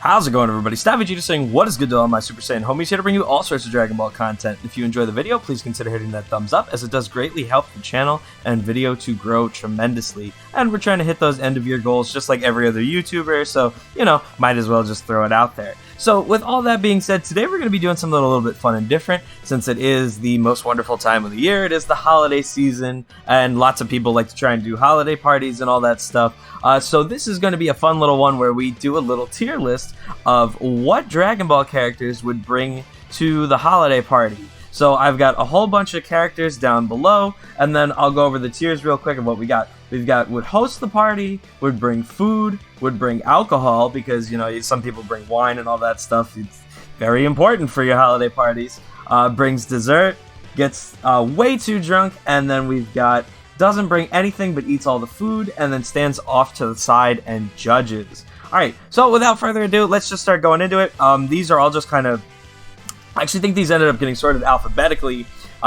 How's it going, everybody? STR Vegeta saying, what is good to all my Super Saiyan homies? Here to bring you all sorts of Dragon Ball content. If you enjoy the video, please consider hitting that thumbs up, as it does greatly help the channel and video to grow tremendously. And we're trying to hit those end-of-year goals just like every other YouTuber, so, you know, might as well just throw it out there. So, with all that being said, today we're going to be doing something a little bit fun and different, since it is the most wonderful time of the year. It is the holiday season, and lots of people like to try and do holiday parties and all that stuff. So this is going to be a fun little one where we do a little tier list of what Dragon Ball characters would bring to the holiday party. So I've got a whole bunch of characters down below, and then I'll go over the tiers real quick of what we got. We've got would host the party, would bring food, would bring alcohol, because, you know, some people bring wine and all that stuff. It's very important for your holiday parties. Brings dessert, gets way too drunk, and then we've got doesn't bring anything but eats all the food, and then stands off to the side and judges. Alright, so without further ado, let's just start going into it. These are all just kind of... I actually think these ended up getting sorted alphabetically,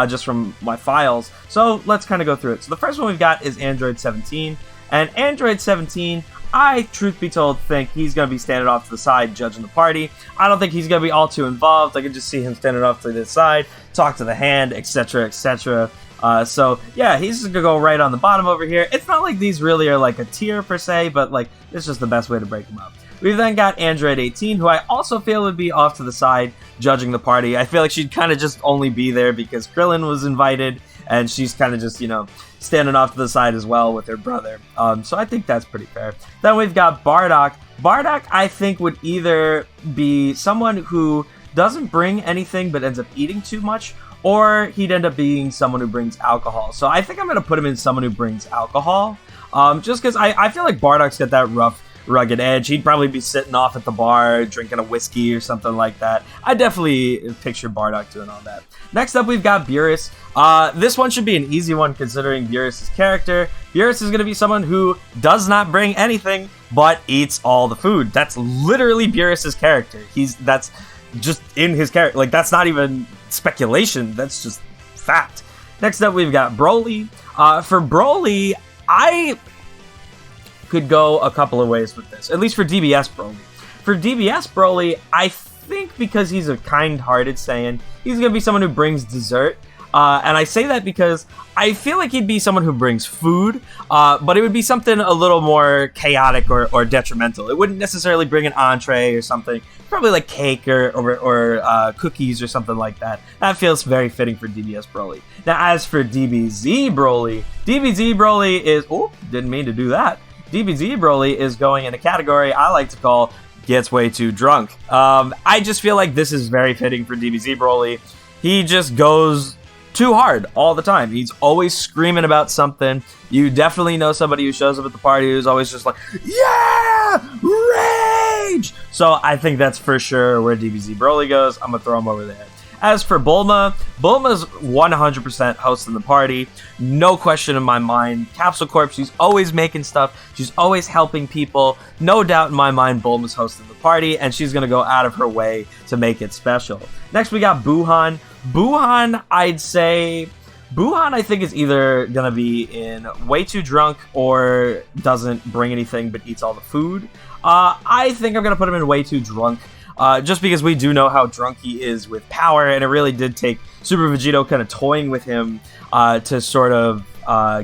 just from my files. So let's kind of go through it. So the first one we've got is Android 17. And Android 17, I, truth be told, think he's going to be standing off to the side judging the party. I don't think he's going to be all too involved. I can just see him standing off to the side, talk to the hand, etc., etc. So, yeah, he's just gonna go right on the bottom over here. It's not like these really are like a tier per se, but like, it's just the best way to break them up. We've then got Android 18, who I also feel would be off to the side judging the party. I feel like she'd kind of just only be there because Krillin was invited, and she's kind of just, you know, standing off to the side as well with her brother. So I think that's pretty fair. Then we've got Bardock. Bardock, I think, would either be someone who doesn't bring anything but ends up eating too much, or he'd end up being someone who brings alcohol. So I think I'm going to put him in someone who brings alcohol. Just because I feel like Bardock's got that rough, rugged edge. He'd probably be sitting off at the bar, drinking a whiskey or something like that. I definitely picture Bardock doing all that. Next up, we've got Beerus. This one should be an easy one considering Beerus' character. Beerus is going to be someone who does not bring anything, but eats all the food. That's literally Beerus' character. That's just in his character. Like, that's not even speculation, that's just fact. Next up, we've got Broly. For Broly, I could go a couple of ways with this, at least for DBZ Broly. For DBZ Broly, I think because he's a kind-hearted Saiyan, he's going to be someone who brings dessert. And I say that because I feel like he'd be someone who brings food, but it would be something a little more chaotic or detrimental. It wouldn't necessarily bring an entree or something. Probably like cake or cookies or something like that. That feels very fitting for DBZ Broly. Now, as for DBZ Broly is... Oh, didn't mean to do that. DBZ Broly is going in a category I like to call gets way too drunk. I just feel like this is very fitting for DBZ Broly. He just goes too hard all the time. He's always screaming about something. You definitely know somebody who shows up at the party who's always just like, yeah, rage! So I think that's for sure where DBZ Broly goes. I'm gonna throw him over there. As for Bulma, Bulma's 100% hosting the party. No question in my mind. Capsule Corp, she's always making stuff. She's always helping people. No doubt in my mind, Bulma's hosting the party, and she's going to go out of her way to make it special. Next, we got Buhan. Buhan, I think is either going to be in way too drunk or doesn't bring anything but eats all the food. I think I'm going to put him in way too drunk. Just because we do know how drunk he is with power, and it really did take Super Vegeta kind of toying with him to sort of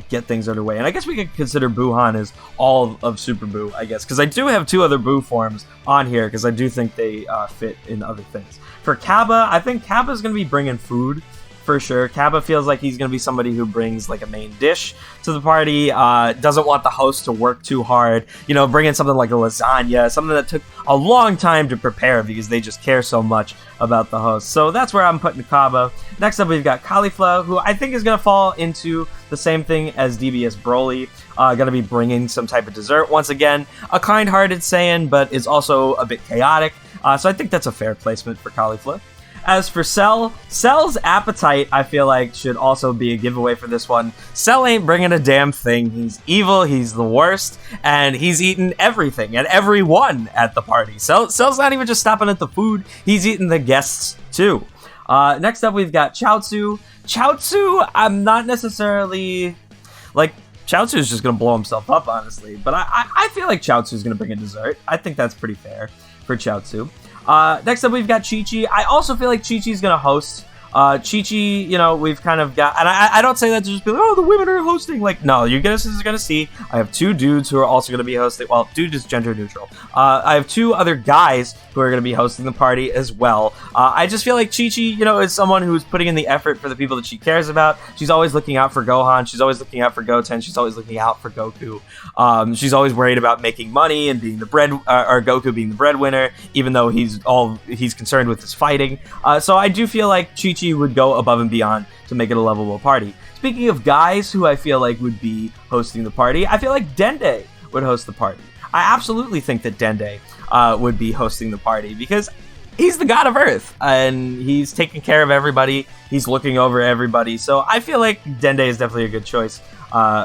get things underway. And I guess we could consider Buhan as all of Super Buu, I guess, because I do have two other Buu forms on here, because I do think they fit in other things. For Cabba, I think Cabba's going to be bringing food. For sure. Cabba feels like he's going to be somebody who brings like a main dish to the party, doesn't want the host to work too hard, you know, bring in something like a lasagna, something that took a long time to prepare because they just care so much about the host. So that's where I'm putting Cabba. Next up, we've got Cauliflower, who I think is going to fall into the same thing as DBZ Broly, going to be bringing some type of dessert. Once again, a kind-hearted Saiyan, but is also a bit chaotic. So I think that's a fair placement for Cauliflower. As for Cell's appetite, I feel like should also be a giveaway for this one. Cell ain't bringing a damn thing. He's evil, he's the worst, and he's eating everything and everyone at the party. Cell's not even just stopping at the food, he's eating the guests too. Next up, we've got Chaozu. Chaozu, I'm not necessarily... like, Chaozu is just going to blow himself up, honestly. But I feel like Chaozu is going to bring a dessert. I think that's pretty fair. for Chaozu. Next up, we've got Chichi. I also feel like Chi-Chi's gonna host. Chichi, you know, we've kind of got, and I don't say that to just be like, oh, the women are hosting. Like, no, you guys are gonna see, I have 2 dudes who are also gonna be hosting. Well, dude is gender neutral. I have 2 other guys who are gonna be hosting the party as well. I just feel like Chichi, you know, is someone who's putting in the effort for the people that she cares about. She's always looking out for Gohan. She's always looking out for Goten. She's always looking out for Goku. She's always worried about making money and being the or Goku being the breadwinner, even though he's concerned with his fighting. So I do feel like Chichi would go above and beyond to make it a lovable party. Speaking of guys who I feel like would be hosting the party, I feel like Dende would host the party. I absolutely think that Dende would be hosting the party because he's the god of Earth and he's taking care of everybody. He's looking over everybody. So I feel like Dende is definitely a good choice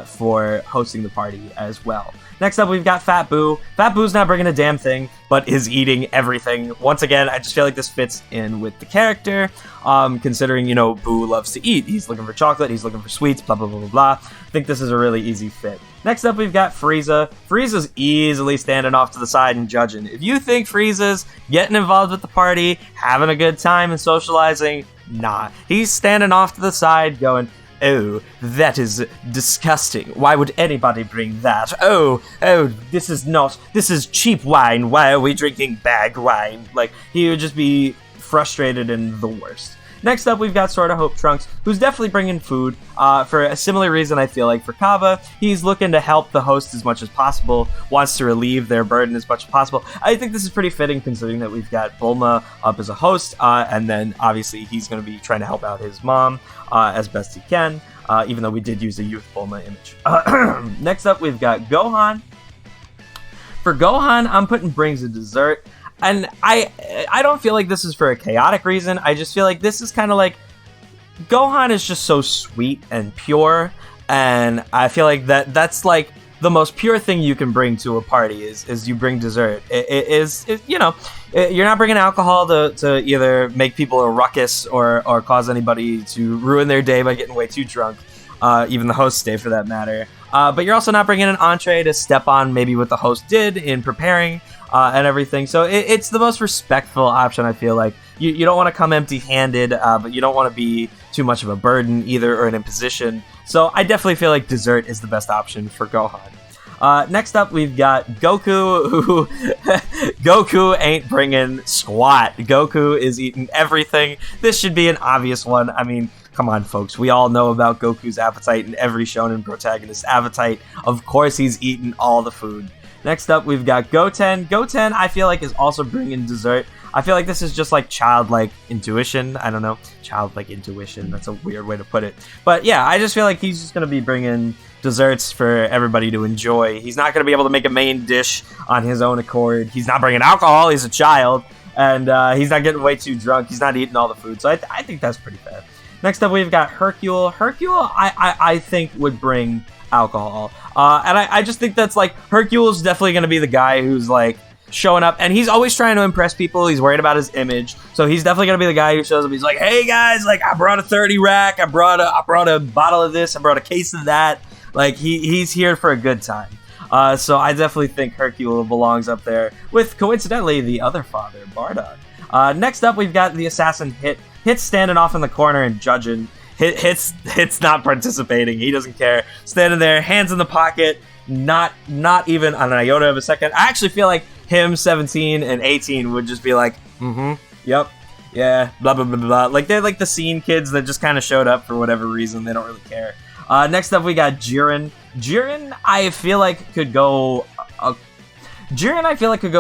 for hosting the party as well. Next up, we've got Fat Boo. Fat Boo's not bringing a damn thing, but is eating everything. Once again, I just feel like this fits in with the character, considering, you know, Boo loves to eat. He's looking for chocolate, he's looking for sweets, blah, blah, blah, blah, blah. I think this is a really easy fit. Next up, we've got Frieza. Frieza's easily standing off to the side and judging. If you think Frieza's getting involved with the party, having a good time and socializing, nah. He's standing off to the side going, oh, that is disgusting. Why would anybody bring that? Oh, this is cheap wine. Why are we drinking bag wine? Like, he would just be frustrated and the worst. Next up, we've got Sword of Hope Trunks, who's definitely bringing food. For a similar reason, I feel like for Kava, he's looking to help the host as much as possible, wants to relieve their burden as much as possible. I think this is pretty fitting considering that we've got Bulma up as a host, and then obviously he's going to be trying to help out his mom as best he can, even though we did use a youth Bulma image. Next up, we've got Gohan. For Gohan, I'm putting Brings a Dessert. And I don't feel like this is for a chaotic reason. I just feel like this is kind of like Gohan is just so sweet and pure, and I feel like that's like the most pure thing you can bring to a party is you bring dessert. You know, you're not bringing alcohol to either make people a ruckus or cause anybody to ruin their day by getting way too drunk, even the host's day for that matter. But you're also not bringing an entree to step on maybe what the host did in preparing. And everything. So it's the most respectful option, I feel like. You don't want to come empty-handed, but you don't want to be too much of a burden either or an imposition. So I definitely feel like dessert is the best option for Gohan. Next up, we've got Goku, who Goku ain't bringing squat. Goku is eating everything. This should be an obvious one. I mean, come on, folks. We all know about Goku's appetite and every shonen protagonist's appetite. Of course, he's eating all the food. Next up, we've got Goten. Goten, I feel like, is also bringing dessert. I feel like this is just like childlike intuition. I don't know. Childlike intuition. That's a weird way to put it. But yeah, I just feel like he's just going to be bringing desserts for everybody to enjoy. He's not going to be able to make a main dish on his own accord. He's not bringing alcohol. He's a child. And he's not getting way too drunk. He's not eating all the food. So I think that's pretty fair. Next up, we've got Hercule. Hercule, I think, would bring alcohol. And I just think that's like, Hercule's definitely going to be the guy who's like showing up, and he's always trying to impress people. He's worried about his image. So he's definitely going to be the guy who shows up. He's like, hey guys, like I brought a 30 rack. I brought a bottle of this. I brought a case of that. Like he's here for a good time. So I definitely think Hercule belongs up there with, coincidentally, the other father, Bardock. Next up, we've got the assassin Hit. Hit's standing off in the corner and judging. Hit's not participating. He doesn't care. Standing there, hands in the pocket, not even on an iota of a second. I actually feel like him, 17 and 18, would just be like, yep, yeah, blah, blah, blah, blah. Like, they're like the scene kids that just kind of showed up for whatever reason. They don't really care. Next up, we got Jiren. Jiren, I feel like could go a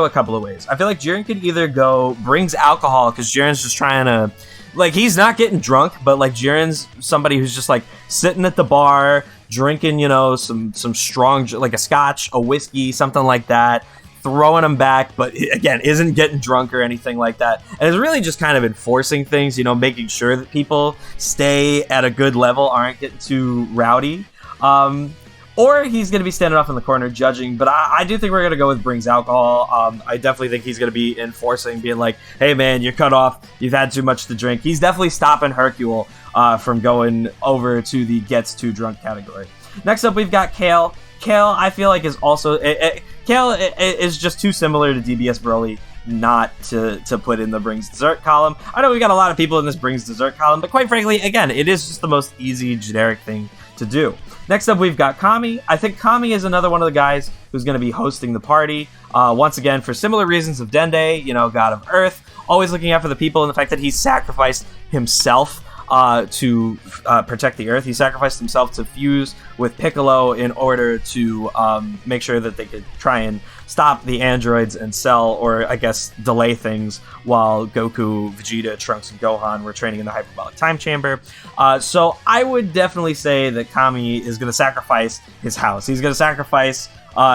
couple of ways. I feel like Jiren could either go brings alcohol, because Jiren's just trying to, like, he's not getting drunk, but like Jiren's somebody who's just like sitting at the bar drinking, you know, some strong, like a scotch, a whiskey, something like that, throwing them back, but again, isn't getting drunk or anything like that. And it's really just kind of enforcing things, you know, making sure that people stay at a good level, aren't getting too rowdy. Or he's going to be standing off in the corner judging, but I do think we're going to go with brings alcohol. I definitely think he's going to be enforcing, being like, hey man, you're cut off, you've had too much to drink. He's definitely stopping Hercule from going over to the gets too drunk category. Next up, we've got Kale. Kale, I feel like, is also... Kale is just too similar to DBZ Broly. not to put in the brings dessert column. I know we got a lot of people in this brings dessert column, but quite frankly, again, it is just the most easy generic thing to do. Next up, we've got Kami. I think Kami is another one of the guys who's going to be hosting the party. Once again, for similar reasons of Dende, you know, god of Earth, always looking out for the people, and the fact that he sacrificed himself to protect the Earth. He sacrificed himself to fuse with Piccolo in order to make sure that they could try and stop the androids and Cell, or I guess delay things, while Goku, Vegeta, Trunks, and Gohan were training in the hyperbolic time chamber. So I would definitely say that Kami is going to sacrifice his house. He's going to sacrifice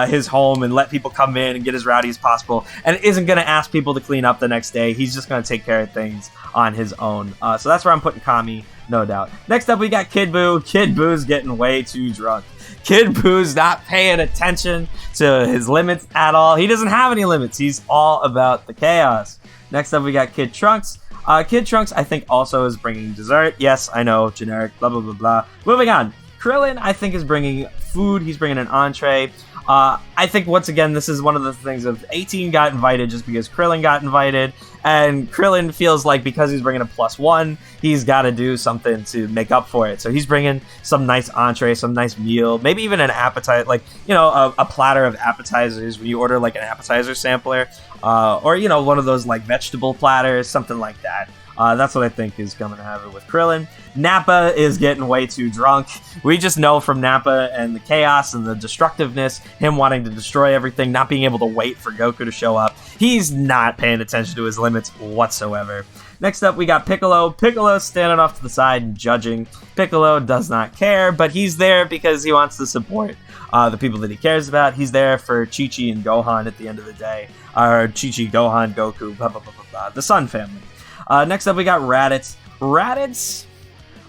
his home and let people come in and get as rowdy as possible, and isn't going to ask people to clean up the next day. He's just going to take care of things on his own. So that's where I'm putting Kami, no doubt. Next up, we got Kid Buu. Kid Buu's getting way too drunk. Kid Buu's not paying attention to his limits at all. He doesn't have any limits. He's all about the chaos. Next up, we got Kid Trunks. Kid Trunks, I think, also is bringing dessert. Yes, I know, generic, blah, blah, blah, blah. Moving on. Krillin, I think, is bringing food. He's bringing an entree. I think, once again, this is one of the things of 18 got invited just because Krillin got invited, and Krillin feels like because he's bringing a +1, he's got to do something to make up for it. So he's bringing some nice entree, some nice meal, maybe even an appetite, like, you know, a platter of appetizers when you order, like, an appetizer sampler, or, you know, one of those, like, vegetable platters, something like that. That's what I think is going to happen with Krillin. Nappa is getting way too drunk. We just know from Nappa and the chaos and the destructiveness, him wanting to destroy everything, not being able to wait for Goku to show up. He's not paying attention to his limits whatsoever. Next up, we got Piccolo. Piccolo's standing off to the side and judging. Piccolo does not care, but he's there because he wants to support the people that he cares about. He's there for Chichi and Gohan at the end of the day. Or Chichi, Gohan, Goku, blah, blah, blah, blah, blah. The Sun family. Next up, we got Raditz.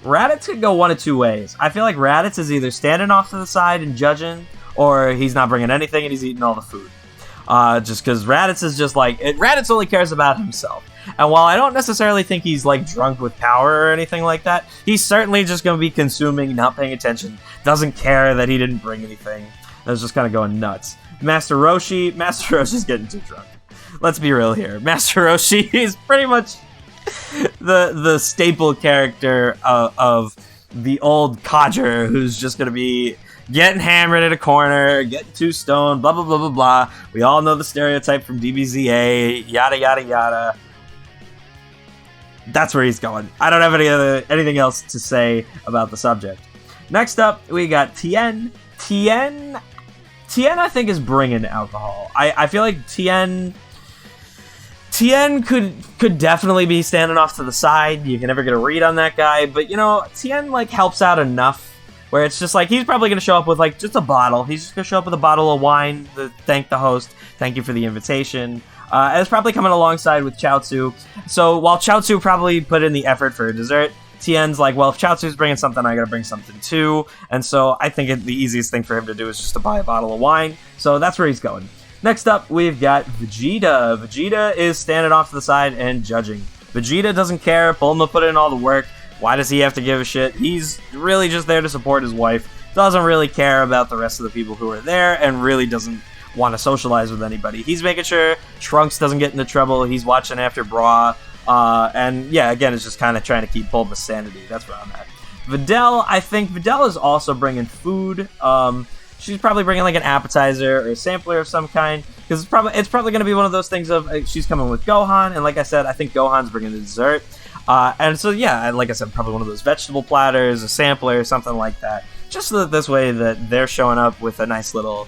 Raditz could go one of two ways. I feel like Raditz is either standing off to the side and judging, or he's not bringing anything and he's eating all the food. Just because Raditz is just like... Raditz only cares about himself. And while I don't necessarily think he's like drunk with power or anything like that, he's certainly just going to be consuming, not paying attention, doesn't care that he didn't bring anything. That's just kind of going nuts. Master Roshi's getting too drunk. Let's be real here. Master Roshi is pretty much the staple character of the old codger who's just going to be getting hammered in a corner, getting too stoned, blah, blah, blah, blah, blah. We all know the stereotype from DBZA, yada, yada, yada. That's where he's going. I don't have anything else to say about the subject. Next up, we got Tien. Tien, I think, is bringing alcohol. I feel like Tien could definitely be standing off to the side. You can never get a read on that guy. But, you know, Tien, like, helps out enough where it's just like he's probably going to show up with, like, just a bottle. He's just going to show up with a bottle of wine to thank the host. Thank you for the invitation. And it's probably coming alongside with Chaozu. So while Chaozu probably put in the effort for a dessert, Tien's like, well, if Chaozu's bringing something, I got to bring something too. And so I think the easiest thing for him to do is just to buy a bottle of wine. So that's where he's going. Next up, we've got Vegeta. Vegeta is standing off to the side and judging. Vegeta doesn't care. Bulma put in all the work. Why does he have to give a shit? He's really just there to support his wife. Doesn't really care about the rest of the people who are there and really doesn't want to socialize with anybody. He's making sure Trunks doesn't get into trouble. He's watching after Bra. And yeah, again, it's just kind of trying to keep Bulma's sanity. That's where I'm at. Vidal, I think Vidal is also bringing food. She's probably bringing like an appetizer or a sampler of some kind, because it's probably going to be one of those things of she's coming with Gohan, and like I said, I think Gohan's bringing the dessert. And so yeah, like I said, probably one of those vegetable platters, a sampler, something like that. Just so that this way that they're showing up with a nice little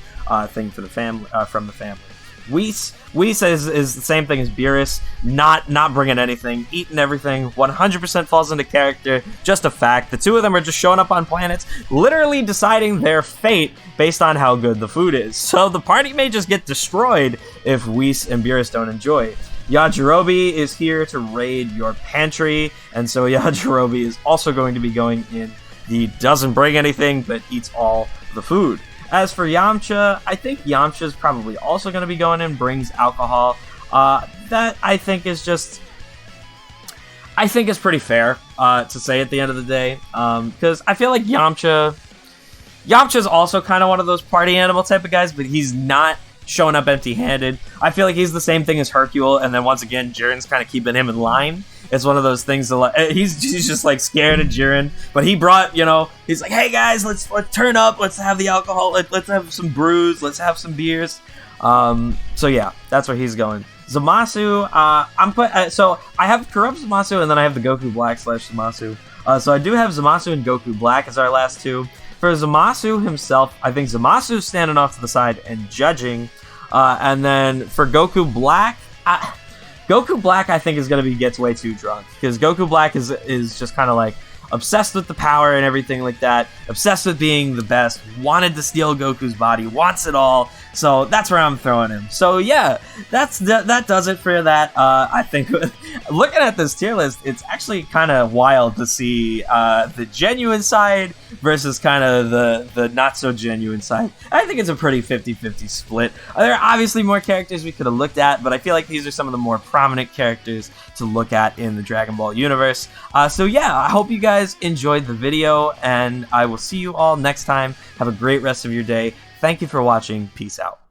thing for the family, from the family. Whis is the same thing as Beerus, not bringing anything, eating everything, 100% falls into character, just a fact. The two of them are just showing up on planets, literally deciding their fate based on how good the food is. So the party may just get destroyed if Whis and Beerus don't enjoy it. Yajirobe is here to raid your pantry, and so Yajirobe is also going to be going in the doesn't bring anything but eats all the food. As for Yamcha, I think Yamcha's probably also going to be going in, brings alcohol. That I think is pretty fair to say at the end of the day, because I feel like Yamcha's also kind of one of those party animal type of guys, but he's not showing up empty-handed. I feel like he's the same thing as Hercule, and then once again, Jiren's kind of keeping him in line. It's one of those things that, like, he's just like scared of Jiren, but he brought, you know, he's like, hey guys, let's turn up, let's have the alcohol, let's have some brews, let's have some beers. So yeah, that's where he's going. Zamasu, so I have Corrupt Zamasu, and then I have the Goku Black / Zamasu. So I do have Zamasu and Goku Black as our last two. For Zamasu himself, I think Zamasu's standing off to the side and judging. And then for Goku Black, I think is gonna gets way too drunk, because Goku Black is just kind of like obsessed with the power and everything like that, obsessed with being the best, wanted to steal Goku's body, wants it all. So that's where I'm throwing him. So yeah, that does it for that. I think looking at this tier list, it's actually kind of wild to see the genuine side versus kind of the not so genuine side. I think it's a pretty 50-50 split. There are obviously more characters we could have looked at, but I feel like these are some of the more prominent characters to look at in the Dragon Ball universe. So yeah, I hope you guys enjoyed the video, and I will see you all next time. Have a great rest of your day. Thank you for watching. Peace out.